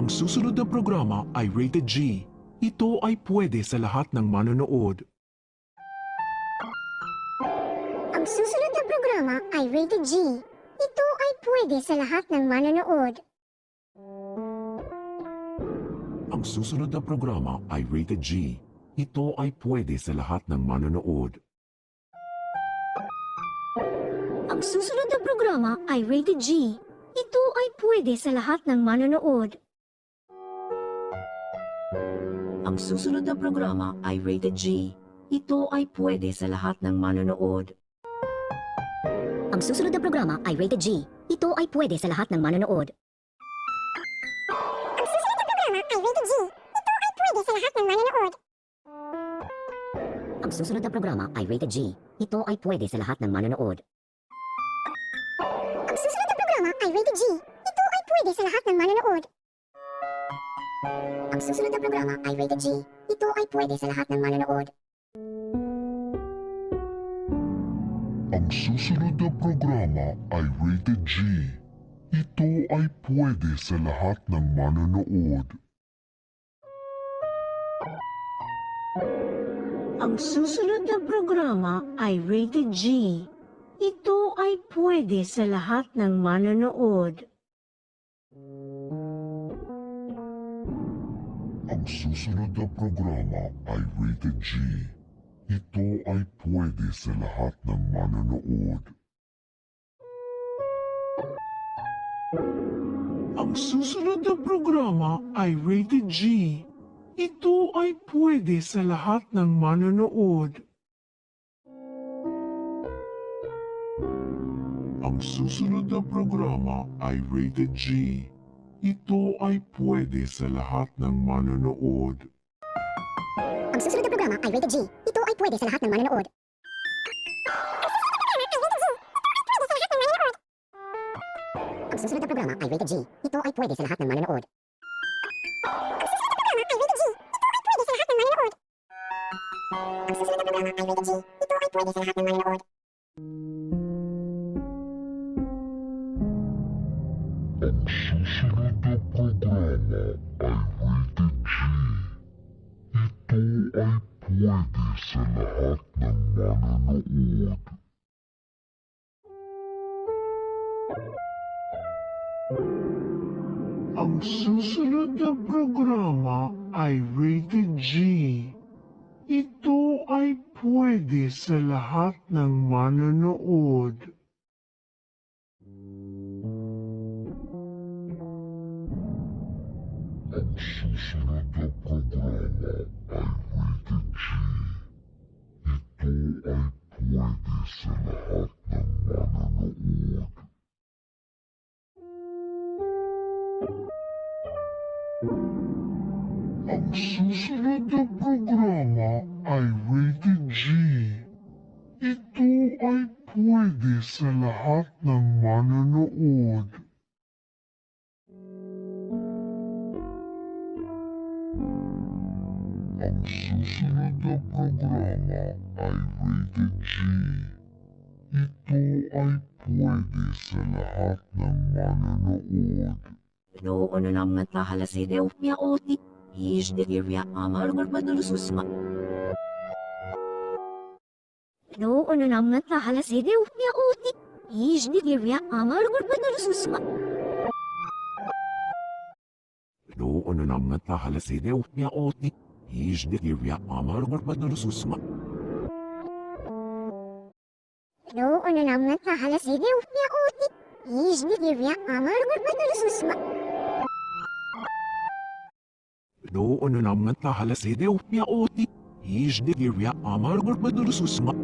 Ang susunod na programa ay rated G. Ito ay pwede sa lahat ng manonood. Ang susunod na programa ay rated G. Ito ay pwede sa lahat ng manonood. Ang susunod na programa ay rated G. Ito ay pwede sa lahat ng manonood. Ang susunod na programa ay rated G. Ito ay pwede sa lahat ng manonood. Ang susunod na programa ay rated G. Ito ay pwede sa lahat ng manonood. Ang susunod na programa ay rated G. Ito ay pwede sa lahat ng manonood. Ang susunod na programa ay rated G. Ito ay pwede sa lahat ng manonood. Ang susunod na programa ay rated G. Ito ay pwede sa lahat ng manonood. Ang susunod na programa ay rated G. Ito ay pwede sa lahat ng manonood. Ang susunod na programa ay rated G. Ito ay pwede sa lahat ng manonood. Ang susunod na programa ay rated G. Ito ay pwede sa lahat ng manonood. Ang susunod na programa ay rated G. Ito ay pwede sa lahat ng manonood. Ang susunod na programa ay rated G. Ito ay pwede sa lahat ng manonood. Ang susunod na programa ay rated G. Ito ay pwede sa lahat ng manonood. Ang susunod na programa ay rated G. Ito ay pwede sa lahat ng manonood. Ang susunod na programa ay rated G. Ito ay pwede sa lahat ng manonood. Ang susunod na programa ay rated G. Ito ay pwede sa lahat ng manonood. Ang susunod na programa ay rated G. Ito ay pwede sa lahat ng manonood. Ang susunod na programa ay rated G. Ito ay pwede sa lahat ng manonood. Ang susunod na programa ay rated G. Ito ay pwede sa lahat ng manonood. Ang susunod na programa ay rated G. Ito ay pwede sa lahat ng manonood. Ang susunod na programa ay rated G. Ito ay pwede sa lahat ng manonood. Ang susunod na programa ay rated G. Ito ay pwede sa lahat ng manonood. Noon na naman tahalasi de upya oti. Ish de kirya amargar padulususma. Noon na naman tahalas ide upya uti. Ish di kirya amargar padulususma. Noon na naman tahalaside upya oti. Izdikirya amargar padulususma. Noon na naman tahalas ide upya uti. Ish di kirya amargar padulususma. Noon na naman tahalaside upya oti. Izdikirya amargar padulususma.